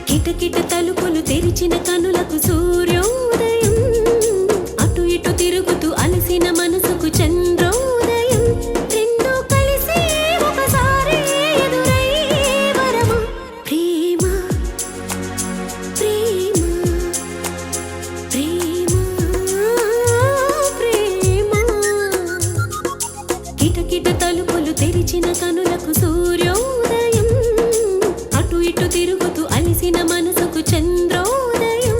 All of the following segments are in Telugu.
కిటకిట తలుపులు తెరిచిన కనులకు సూర్యోదయం, అటు ఇటు తిరుగుతూ అలసిన మనసుకు చంద్రోదయం, రెండూ కలిసి ఒకసారి ఎదురై వరమా ప్రేమ ప్రేమ ప్రేమ ప్రేమ. కిటకిట తలుపులు తెరిచిన కనులకు సూర్యోదయం, అటు ఇటు తిరుగుతూ అలిసిన మనసుకు చంద్రోదయం.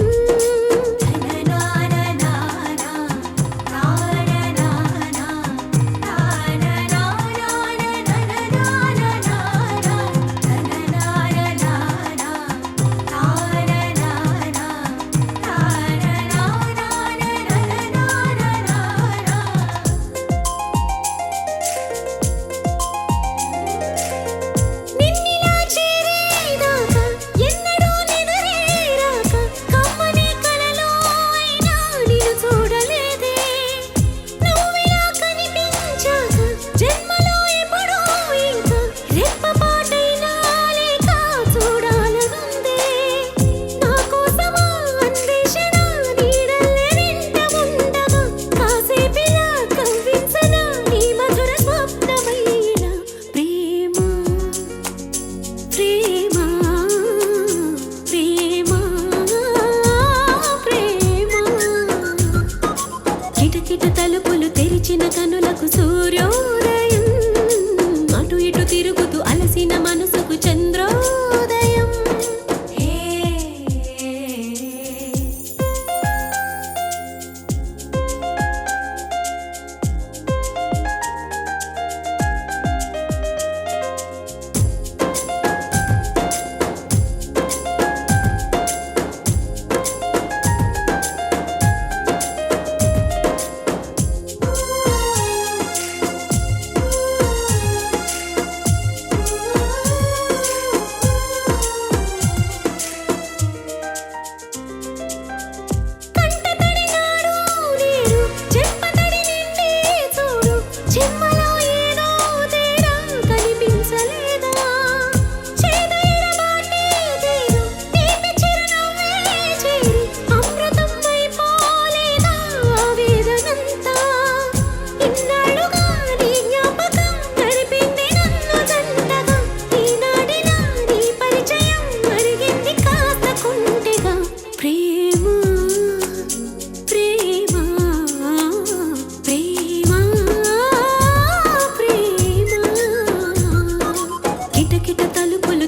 తలుపులు తెరిచిన కనులకు సూర్యోదయం, అటు ఇటు తిరుగుతూ అలసిన మనసుకు చంద్రోదయం.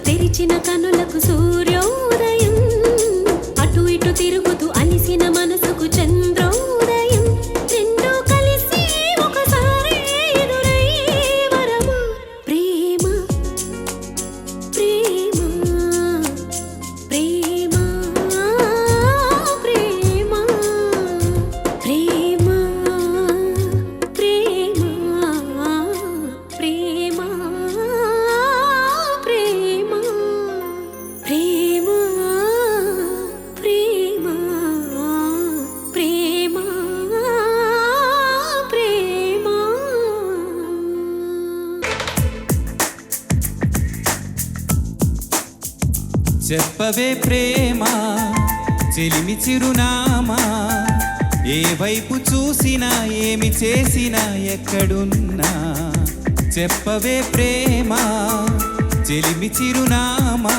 తెరిచిన కనులకు సూర్యోదయం, అటు ఇటు తిరుగుతూ అలిసిన మనసుకు చంద్రోదయం, రెండూ కలిసి ఒకసారి ఎదురై వరమా ప్రేమ ప్రేమ ప్రేమ ప్రేమ ప్రేమ ప్రేమ ప్రేమ చెప్పవే ప్రేమ చెలిమి చిరునామా, ఏ వైపు చూసినా ఏమి చేసినా ఎక్కడున్నా. చెప్పవే ప్రేమ చెలిమి చిరునామా,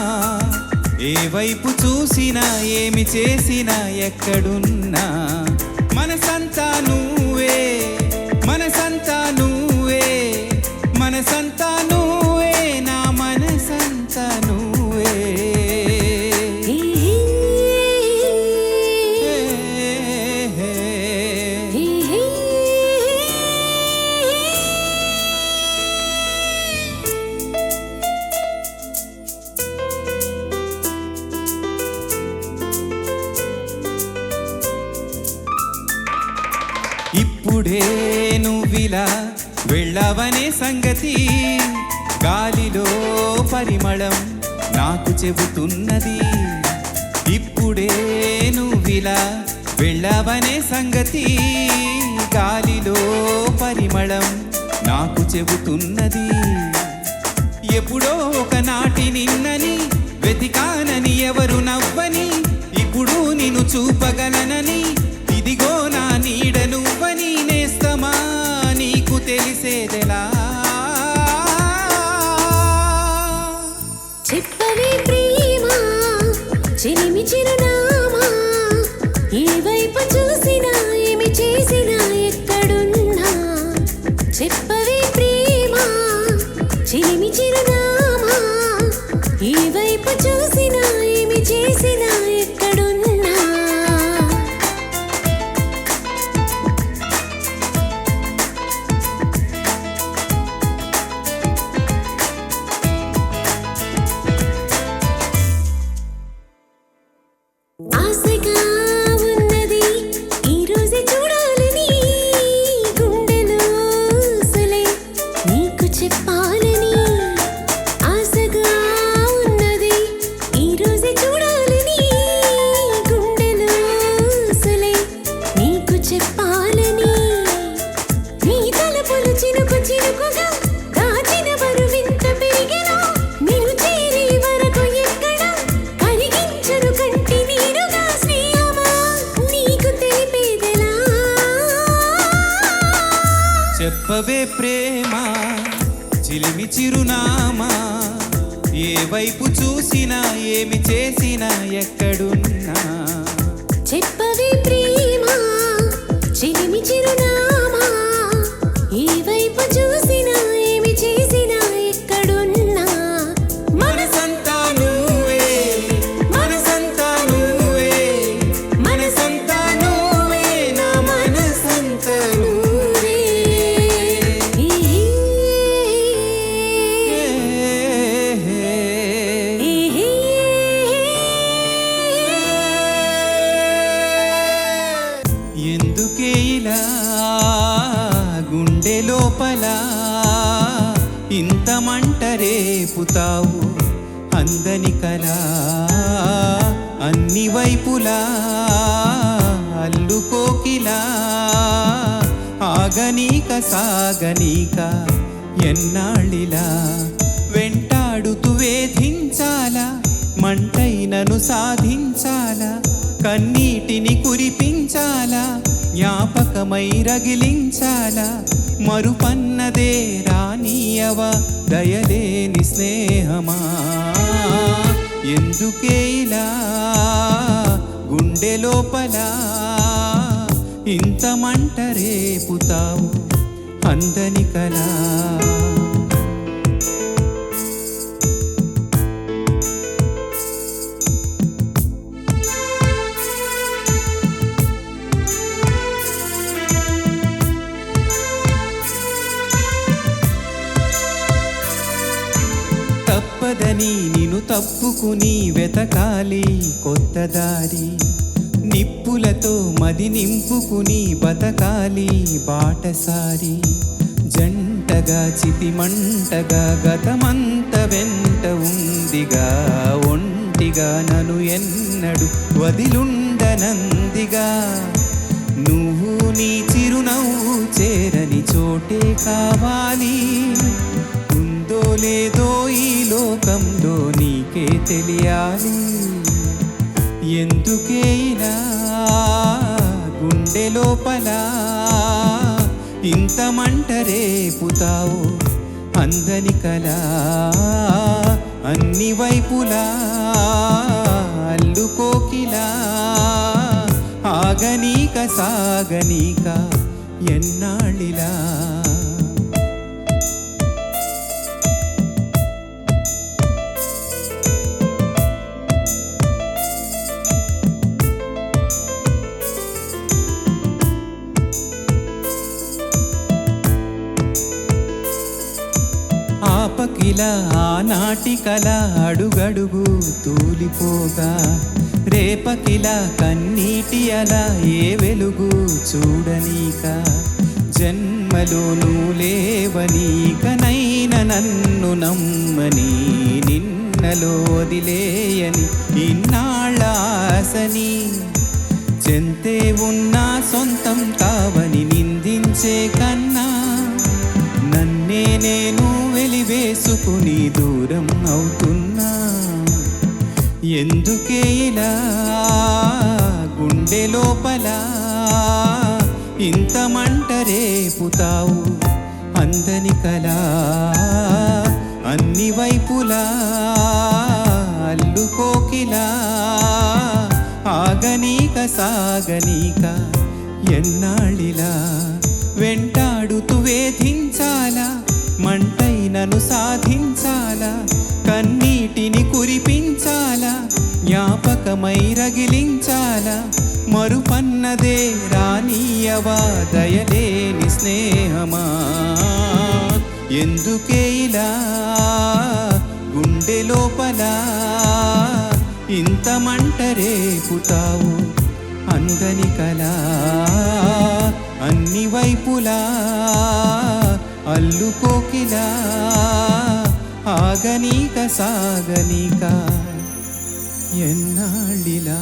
ఏ వైపు చూసినా ఏమి చేసినా ఎక్కడున్నా. మనసంతా నువ్వే మనసంతా నువ్వే మనసంతా నువ్వే నా మనసంతా నువ్వే. ఇప్పుడే నువ్విలా వెళ్ళవనే సంగతి, గాలిలో పరిమళం నాకు చెబుతున్నది. ఇప్పుడే నువ్విలా వెళ్ళవనే సంగతి, గాలిలో పరిమళం నాకు చెబుతున్నది. ఎప్పుడో ఒకనాటి నిన్నని వెతికానని ఎవరు నవ్వని, ఇప్పుడు నిన్ను చూపగలనని ఇదిగో నా నీడ నువ్వని. నేస్తమా నీకు తెలిసేదెలా? చెప్పవే ప్రేమ చెలిమి చిరునామా, ఏ వైపు చూసినా ఏమి చేసినా ఎక్కడున్నా. చెప్పవే ప్రేమ చెలిమి చిరునామా, ఏ వైపు చూసినా ఏమి చేసినా ఎక్కడున్నా. ఆశగా ఉన్నది ఈ రోజే చూడాలని, గుండెలో సులే నీకు చెప్పాలని. ఆశగా ఉన్నది ఈ రోజే చూడాలని, గుండెలో సులే నీకు చెప్పాలని. నీ తలపులు చినుకు చినుకుగా దాచిన బరువింత పెరిగెను, నిన్ను చేరే వరకు ఎక్కడ కరిగించను కంటి నీరుగా. స్నేహమా నీకు తెలిపేదెలా? చెప్పవే ప్రేమ చిలిమి చిరునామా, ఏ వైపు చూసినా ఏమి చేసినా ఎక్కడున్నా. చెప్పవే ప్రేమ చెలిమి చిరునామా, ఏ వైపు చూసినా ఏమి చేసినా ఎక్కడున్నా. మనసంతా నువ్వే, మనసంతా నువ్వే, మనసంతా నువ్వే, నా మనసంతా నువ్వే. ఎందుకే ఇలా గుండె లోపల ఇంత మంట రేపుతావు? అందని కలా అన్ని వైపులా అల్లుకోకిలా, ఆగనీక సాగనీక ఎన్నాళ్ళిలా వెంటాడుతూ వేధించాలా, మంటైనను సాధించాలా, కన్నీటిని కురిపించాలా, జ్ఞాపకమై రగిలించాలా. మరుపన్నదే రానీయవా దయలేని స్నేహమా? ఎందుకే ఇలా గుండె లోపల ఇంత మంట రేపుతావు? అందని కలా తప్పదని నిన్ను తప్పుకుని వెతకాలి కొత్త దారి, నిప్పులతో మది నింపుకుని బతకాలి బాటసారి. జంటగా చితిమంటగా గతమంత వెంట ఉందిగా, ఒంటిగా నన్ను ఎన్నడు వదిలుండనందిగా. నువ్వు నీ చిరునవ్వు చేరని చోటే కావాలి, ఉందో లేదో ఈ లోకంలో నీకే తెలియాలి. ఎందుకే ఇలా గుండె లోపల ఇంత మంట రేపుతావు? అందని కలా అన్ని వైపులా అల్లుకోకిలా, ఆగనీక సాగనీక ఎన్నాళ్ళిలా. ఆపకిలా ఆనాటి కల అడుగడుగు తూలిపోగా, రేపకిలా కన్నీటి అలా ఏ వెలుగు చూడనీక. జన్మలోనూ లేవని కనైన నన్ను నమ్మని, నిన్నలో వదిలేయని ఇన్నాళ్ళ ఆశని. చెంతే ఉన్నా సొంతం కావని నింది తెలుసుకుని దూరం అవుతున్నా ఎందుకే ఇలా గుండె లోపల ఇంత మంట రేపుతావు అందని కలా అన్ని వైపులా అల్లుకోకిలా ఆగనీక సాగనీక ఎన్నాళ్ళిలా వెంటాడుతూ వేధించాలా మంటైనను సాధించాలా కన్నీటిని కురిపించాలా జ్ఞాపకమై రగిలించాలా మరుపన్నదే రానీయవా దయలేని స్నేహమా ఎందుకే ఇలా గుండె లోపల ఇంత మంట రేపుతావు అందని కలా అన్ని వైపులా అల్లుకోకిలా ఆగనీక సాగనీక ఎన్నాళ్ళిలా